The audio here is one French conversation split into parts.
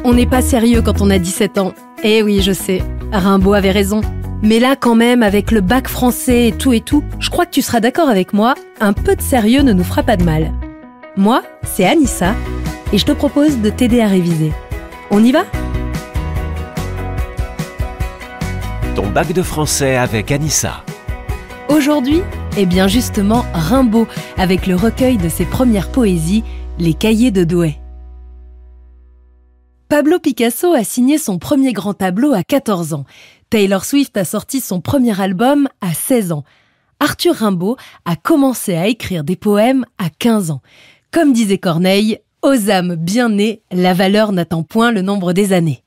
On n'est pas sérieux quand on a 17 ans. Eh oui, je sais, Rimbaud avait raison. Mais là, quand même, avec le bac français et tout, je crois que tu seras d'accord avec moi, un peu de sérieux ne nous fera pas de mal. Moi, c'est Anissa, et je te propose de t'aider à réviser. On y va ? Ton bac de français avec Anissa. Aujourd'hui, eh bien justement, Rimbaud, avec le recueil de ses premières poésies, Les Cahiers de Douai. Pablo Picasso a signé son premier grand tableau à 14 ans. Taylor Swift a sorti son premier album à 16 ans. Arthur Rimbaud a commencé à écrire des poèmes à 15 ans. Comme disait Corneille, aux âmes bien nées, la valeur n'attend point le nombre des années.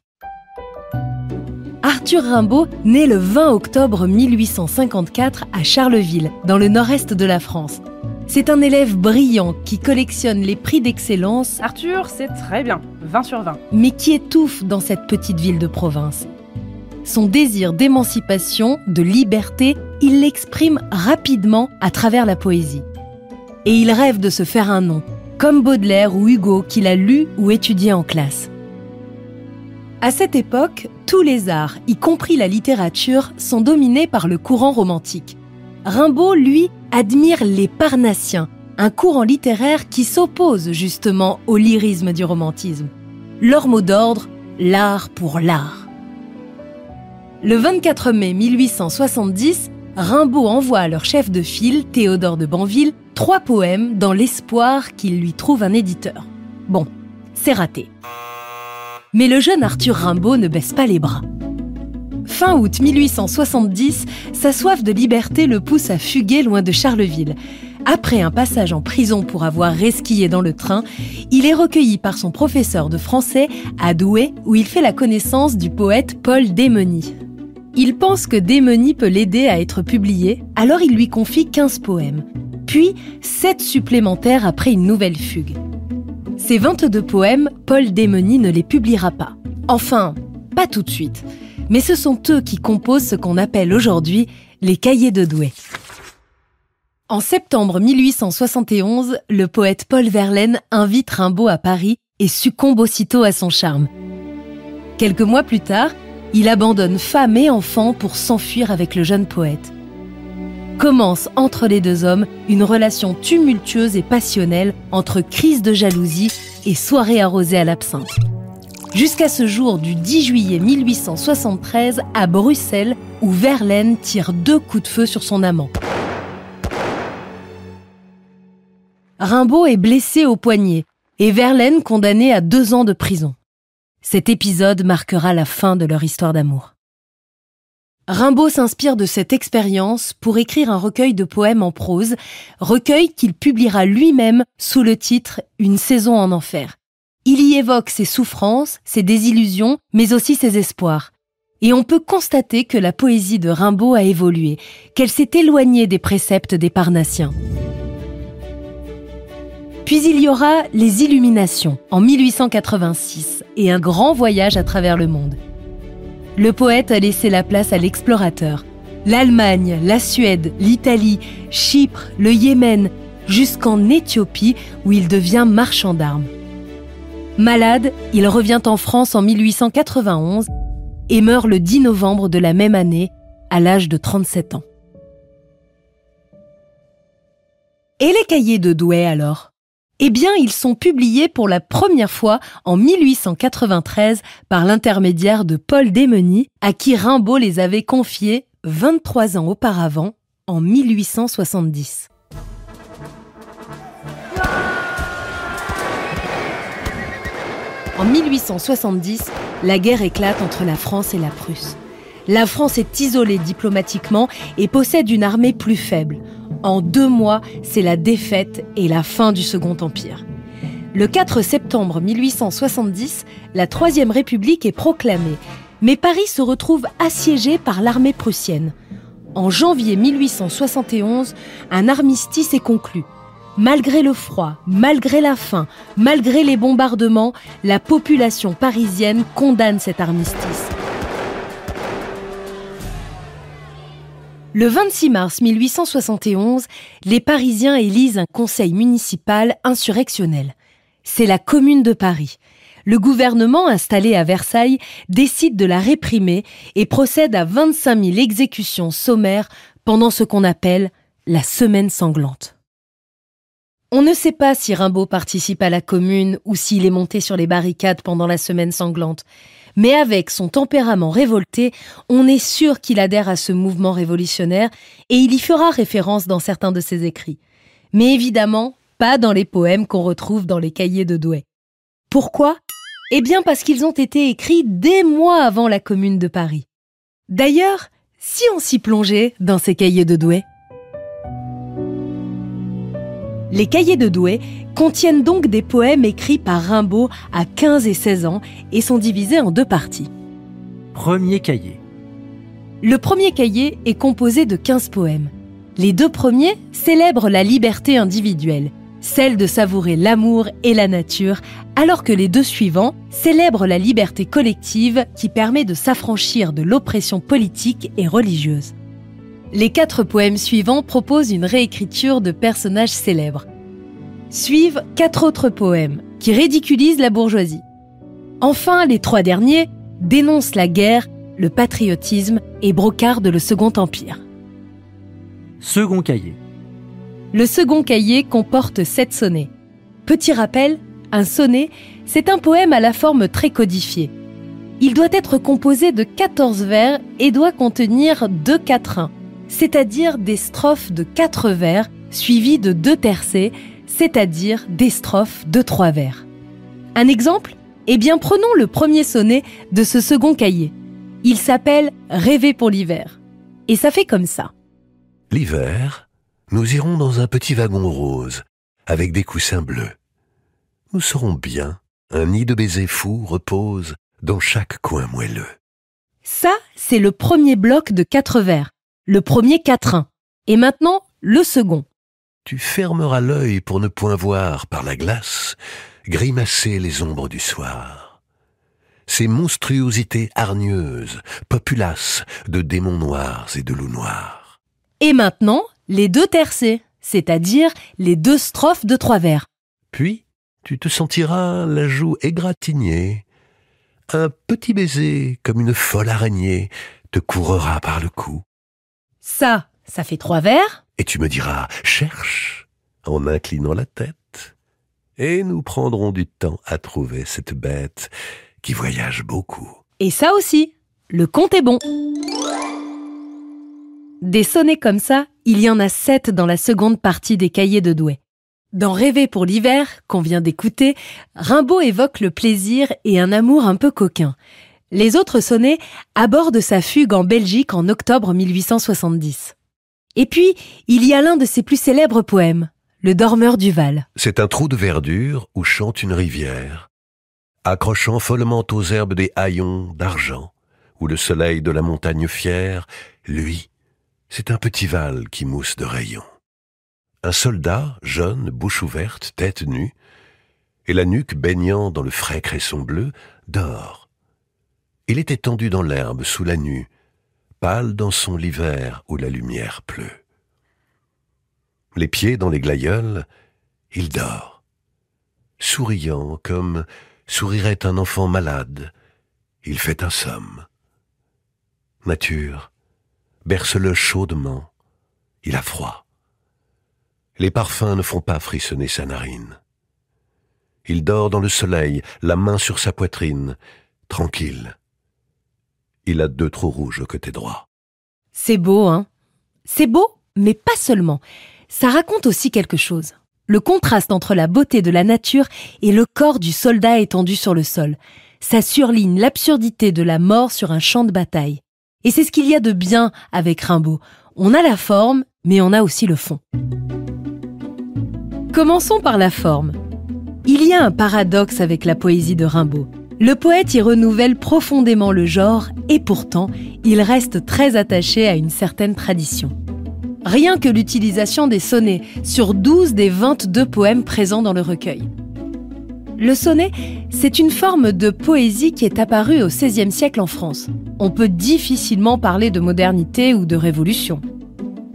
Arthur Rimbaud naît le 20 octobre 1854 à Charleville, dans le nord-est de la France. C'est un élève brillant qui collectionne les prix d'excellence. Arthur, c'est très bien, 20 sur 20. Mais qui étouffe dans cette petite ville de province. Son désir d'émancipation, de liberté, il l'exprime rapidement à travers la poésie. Et il rêve de se faire un nom, comme Baudelaire ou Hugo qu'il a lu ou étudié en classe. À cette époque, tous les arts, y compris la littérature, sont dominés par le courant romantique. Rimbaud, lui, admire les Parnassiens, un courant littéraire qui s'oppose justement au lyrisme du romantisme. Leur mot d'ordre, l'art pour l'art. Le 24 mai 1870, Rimbaud envoie à leur chef de file, Théodore de Banville, 3 poèmes dans l'espoir qu'il lui trouve un éditeur. Bon, c'est raté. Mais le jeune Arthur Rimbaud ne baisse pas les bras. Fin août 1870, sa soif de liberté le pousse à fuguer loin de Charleville. Après un passage en prison pour avoir resquillé dans le train, il est recueilli par son professeur de français à Douai, où il fait la connaissance du poète Paul Démeny. Il pense que Démeny peut l'aider à être publié, alors il lui confie 15 poèmes, puis 7 supplémentaires après une nouvelle fugue. Ces 22 poèmes, Paul Démeny ne les publiera pas. Enfin, pas tout de suite. Mais ce sont eux qui composent ce qu'on appelle aujourd'hui les Cahiers de Douai. En septembre 1871, le poète Paul Verlaine invite Rimbaud à Paris et succombe aussitôt à son charme. Quelques mois plus tard, il abandonne femme et enfants pour s'enfuir avec le jeune poète. Commence entre les deux hommes une relation tumultueuse et passionnelle entre crise de jalousie et soirée arrosée à l'absinthe. Jusqu'à ce jour du 10 juillet 1873 à Bruxelles, où Verlaine tire 2 coups de feu sur son amant. Rimbaud est blessé au poignet et Verlaine condamné à 2 ans de prison. Cet épisode marquera la fin de leur histoire d'amour. Rimbaud s'inspire de cette expérience pour écrire un recueil de poèmes en prose, recueil qu'il publiera lui-même sous le titre « Une saison en enfer ». Il y évoque ses souffrances, ses désillusions, mais aussi ses espoirs. Et on peut constater que la poésie de Rimbaud a évolué, qu'elle s'est éloignée des préceptes des Parnassiens. Puis il y aura les Illuminations, en 1886, et un grand voyage à travers le monde. Le poète a laissé la place à l'explorateur. L'Allemagne, la Suède, l'Italie, Chypre, le Yémen, jusqu'en Éthiopie, où il devient marchand d'armes. Malade, il revient en France en 1891 et meurt le 10 novembre de la même année, à l'âge de 37 ans. Et les Cahiers de Douai alors ? Eh bien, ils sont publiés pour la première fois en 1893 par l'intermédiaire de Paul Démeny, à qui Rimbaud les avait confiés 23 ans auparavant, en 1870. En 1870, la guerre éclate entre la France et la Prusse. La France est isolée diplomatiquement et possède une armée plus faible. En 2 mois, c'est la défaite et la fin du Second Empire. Le 4 septembre 1870, la Troisième République est proclamée, mais Paris se retrouve assiégé par l'armée prussienne. En janvier 1871, un armistice est conclu. Malgré le froid, malgré la faim, malgré les bombardements, la population parisienne condamne cet armistice. Le 26 mars 1871, les Parisiens élisent un conseil municipal insurrectionnel. C'est la Commune de Paris. le gouvernement installé à Versailles décide de la réprimer et procède à 25 000 exécutions sommaires pendant ce qu'on appelle la Semaine sanglante. On ne sait pas si Rimbaud participe à la Commune ou s'il est monté sur les barricades pendant la Semaine sanglante, mais avec son tempérament révolté, on est sûr qu'il adhère à ce mouvement révolutionnaire et il y fera référence dans certains de ses écrits. Mais évidemment, pas dans les poèmes qu'on retrouve dans les cahiers de Douai. Pourquoi ? Eh bien parce qu'ils ont été écrits des mois avant la Commune de Paris. D'ailleurs, si on s'y plongeait dans ces cahiers de Douai. Les cahiers de Douai contiennent donc des poèmes écrits par Rimbaud à 15 et 16 ans et sont divisés en 2 parties. Premier cahier. Le premier cahier est composé de 15 poèmes. Les 2 premiers célèbrent la liberté individuelle, celle de savourer l'amour et la nature, alors que les 2 suivants célèbrent la liberté collective qui permet de s'affranchir de l'oppression politique et religieuse. Les 4 poèmes suivants proposent une réécriture de personnages célèbres. Suivent 4 autres poèmes qui ridiculisent la bourgeoisie. Enfin, les 3 derniers dénoncent la guerre, le patriotisme et brocardent le Second Empire. Second cahier. Le second cahier comporte 7 sonnets. Petit rappel, un sonnet, c'est un poème à la forme très codifiée. Il doit être composé de 14 vers et doit contenir 2 quatrains, c'est-à-dire des strophes de 4 vers suivies de 2 tercets, c'est-à-dire des strophes de 3 vers. Un exemple ? Eh bien, prenons le premier sonnet de ce second cahier. Il s'appelle « Rêver pour l'hiver ». Et ça fait comme ça. L'hiver, nous irons dans un petit wagon rose, avec des coussins bleus. Nous serons bien, un nid de baisers fous repose dans chaque coin moelleux. Ça, c'est le premier bloc de 4 vers, le premier quatrain. Et maintenant, le second. Tu fermeras l'œil pour ne point voir par la glace grimacer les ombres du soir. Ces monstruosités hargneuses, populaces de démons noirs et de loups noirs. Et maintenant, les 2 tercets, c'est-à-dire les 2 strophes de 3 vers. Puis, tu te sentiras la joue égratignée. Un petit baiser, comme une folle araignée, te courra par le cou. Ça fait 3 vers. Et tu me diras « cherche » en inclinant la tête. Et nous prendrons du temps à trouver cette bête qui voyage beaucoup. Et ça aussi, le compte est bon. Des sonnets comme ça, il y en a 7 dans la seconde partie des cahiers de Douai. Dans Rêver pour l'hiver, qu'on vient d'écouter, Rimbaud évoque le plaisir et un amour un peu coquin. Les autres sonnets abordent sa fugue en Belgique en octobre 1870. Et puis, il y a l'un de ses plus célèbres poèmes, Le Dormeur du Val. C'est un trou de verdure où chante une rivière, accrochant follement aux herbes des haillons d'argent, où le soleil de la montagne fière, lui, c'est un petit val qui mousse de rayons. Un soldat, jeune, bouche ouverte, tête nue, et la nuque baignant dans le frais cresson bleu, dort. Il est étendu dans l'herbe sous la nue, pâle dans son lit vert où la lumière pleut. Les pieds dans les glaïeuls, il dort, souriant comme sourirait un enfant malade. Il fait un somme. Nature, berce-le chaudement, il a froid. Les parfums ne font pas frissonner sa narine. Il dort dans le soleil, la main sur sa poitrine, tranquille. Il a 2 trous rouges au côté droit. C'est beau, hein ? C'est beau, mais pas seulement. Ça raconte aussi quelque chose. Le contraste entre la beauté de la nature et le corps du soldat étendu sur le sol. Ça surligne l'absurdité de la mort sur un champ de bataille. Et c'est ce qu'il y a de bien avec Rimbaud. On a la forme, mais on a aussi le fond. Commençons par la forme. Il y a un paradoxe avec la poésie de Rimbaud. Le poète y renouvelle profondément le genre et pourtant, il reste très attaché à une certaine tradition. Rien que l'utilisation des sonnets sur 12 des 22 poèmes présents dans le recueil. Le sonnet, c'est une forme de poésie qui est apparue au XVIe siècle en France. On peut difficilement parler de modernité ou de révolution.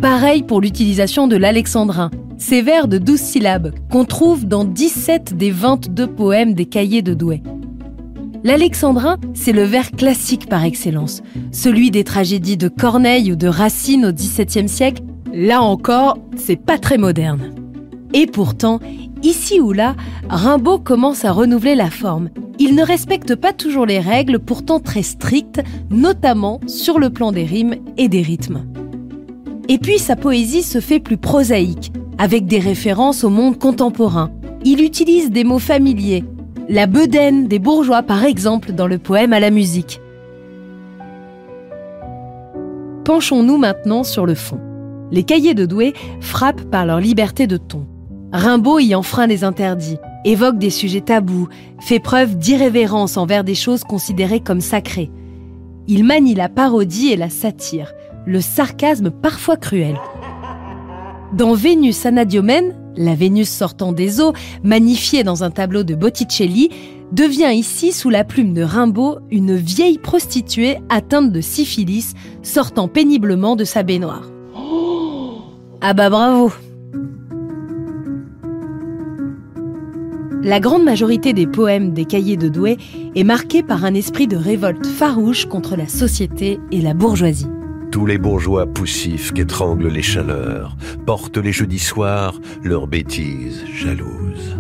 Pareil pour l'utilisation de l'alexandrin, ces vers de 12 syllabes qu'on trouve dans 17 des 22 poèmes des cahiers de Douai. L'alexandrin, c'est le vers classique par excellence, celui des tragédies de Corneille ou de Racine au XVIIe siècle. Là encore, c'est pas très moderne. Et pourtant, ici ou là, Rimbaud commence à renouveler la forme. Il ne respecte pas toujours les règles, pourtant très strictes, notamment sur le plan des rimes et des rythmes. Et puis sa poésie se fait plus prosaïque, avec des références au monde contemporain. Il utilise des mots familiers, la bedaine des bourgeois par exemple dans le poème à la musique. Penchons-nous maintenant sur le fond. Les cahiers de Douai frappent par leur liberté de ton. Rimbaud y enfreint les interdits, évoque des sujets tabous, fait preuve d'irrévérence envers des choses considérées comme sacrées. Il manie la parodie et la satire, le sarcasme parfois cruel. Dans Vénus Anadyomène, la Vénus sortant des eaux, magnifiée dans un tableau de Botticelli, devient ici, sous la plume de Rimbaud, une vieille prostituée atteinte de syphilis, sortant péniblement de sa baignoire. Ah bah bravo! La grande majorité des poèmes des cahiers de Douai est marquée par un esprit de révolte farouche contre la société et la bourgeoisie. Tous les bourgeois poussifs qu'étranglent les chaleurs portent les jeudis soirs leurs bêtises jalouses.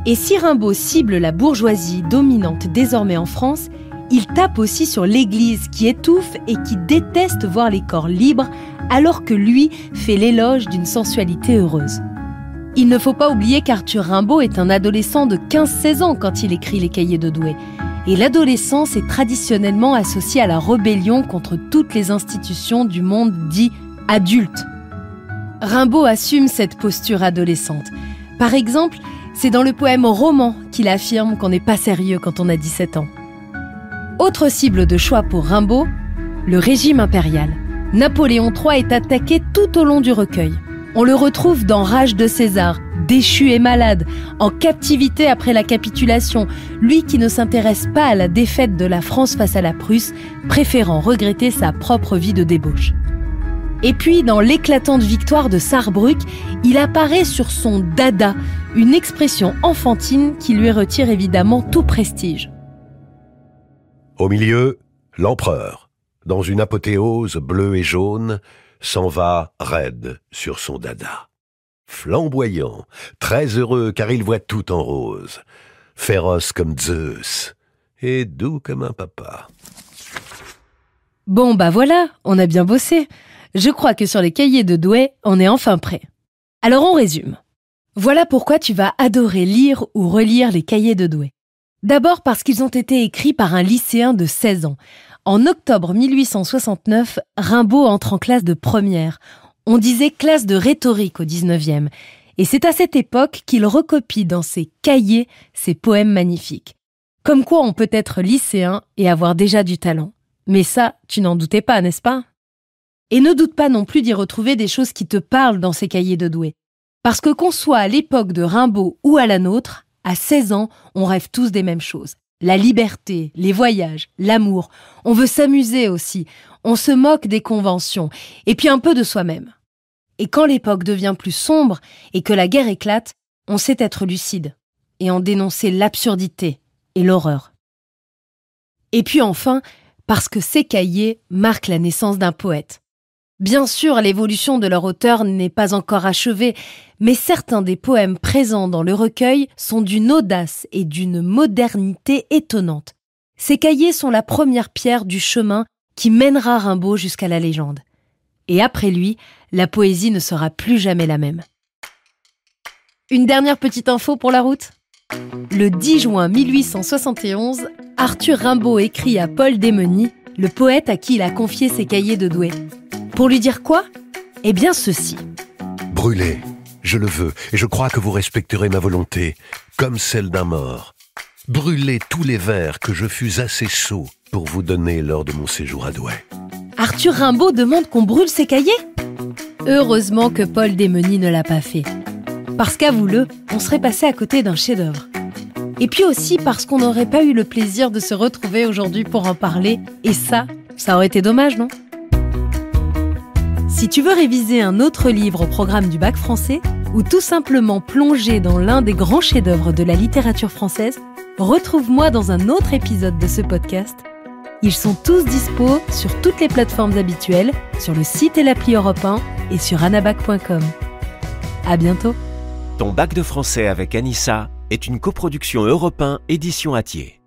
Et si Rimbaud cible la bourgeoisie dominante désormais en France, il tape aussi sur l'Église qui étouffe et qui déteste voir les corps libres, alors que lui fait l'éloge d'une sensualité heureuse. Il ne faut pas oublier qu'Arthur Rimbaud est un adolescent de 15-16 ans quand il écrit les cahiers de Douai. Et l'adolescence est traditionnellement associée à la rébellion contre toutes les institutions du monde dit adulte. Rimbaud assume cette posture adolescente. Par exemple, c'est dans le poème Roman qu'il affirme qu'on n'est pas sérieux quand on a 17 ans. Autre cible de choix pour Rimbaud, le régime impérial. Napoléon III est attaqué tout au long du recueil. On le retrouve dans Rage de César, déchu et malade, en captivité après la capitulation, lui qui ne s'intéresse pas à la défaite de la France face à la Prusse, préférant regretter sa propre vie de débauche. Et puis, dans l'éclatante victoire de Sarrebruck, il apparaît sur son dada, une expression enfantine qui lui retire évidemment tout prestige. Au milieu, l'empereur, dans une apothéose bleue et jaune, s'en va raide sur son dada. Flamboyant, très heureux car il voit tout en rose, féroce comme Zeus et doux comme un papa. Bon bah voilà, on a bien bossé. Je crois que sur les cahiers de Douai, on est enfin prêt. Alors on résume. Voilà pourquoi tu vas adorer lire ou relire les cahiers de Douai. D'abord parce qu'ils ont été écrits par un lycéen de 16 ans. En octobre 1869, Rimbaud entre en classe de première. On disait classe de rhétorique au 19e. Et c'est à cette époque qu'il recopie dans ses cahiers ses poèmes magnifiques. Comme quoi on peut être lycéen et avoir déjà du talent. Mais ça, tu n'en doutais pas, n'est-ce pas ? Et ne doute pas non plus d'y retrouver des choses qui te parlent dans ces cahiers de Douai. Parce que qu'on soit à l'époque de Rimbaud ou à la nôtre, à 16 ans, on rêve tous des mêmes choses. La liberté, les voyages, l'amour. On veut s'amuser aussi. On se moque des conventions. Et puis un peu de soi-même. Et quand l'époque devient plus sombre et que la guerre éclate, on sait être lucide et en dénoncer l'absurdité et l'horreur. Et puis enfin, parce que ces cahiers marquent la naissance d'un poète. Bien sûr, l'évolution de leur auteur n'est pas encore achevée, mais certains des poèmes présents dans le recueil sont d'une audace et d'une modernité étonnante. Ces cahiers sont la première pierre du chemin qui mènera Rimbaud jusqu'à la légende. Et après lui, la poésie ne sera plus jamais la même. Une dernière petite info pour la route. Le 10 juin 1871, Arthur Rimbaud écrit à Paul Démeny, le poète à qui il a confié ses cahiers de Douai. Pour lui dire quoi ? Eh bien ceci. Brûlez, je le veux, et je crois que vous respecterez ma volonté, comme celle d'un mort. Brûlez tous les vers que je fus assez sot pour vous donner lors de mon séjour à Douai. Arthur Rimbaud demande qu'on brûle ses cahiers ? Heureusement que Paul Démeny ne l'a pas fait. Parce qu'avoue-le, on serait passé à côté d'un chef-d'œuvre. Et puis aussi parce qu'on n'aurait pas eu le plaisir de se retrouver aujourd'hui pour en parler, et ça aurait été dommage, non ? Si tu veux réviser un autre livre au programme du bac français, ou tout simplement plonger dans l'un des grands chefs-d'œuvre de la littérature française, Retrouve-moi dans un autre épisode de ce podcast. Ils sont tous dispo sur toutes les plateformes habituelles, sur le site et l'appli Europe 1 et sur anabac.com. À bientôt. Ton bac de français avec Anissa est une coproduction Europe 1 édition Hatier.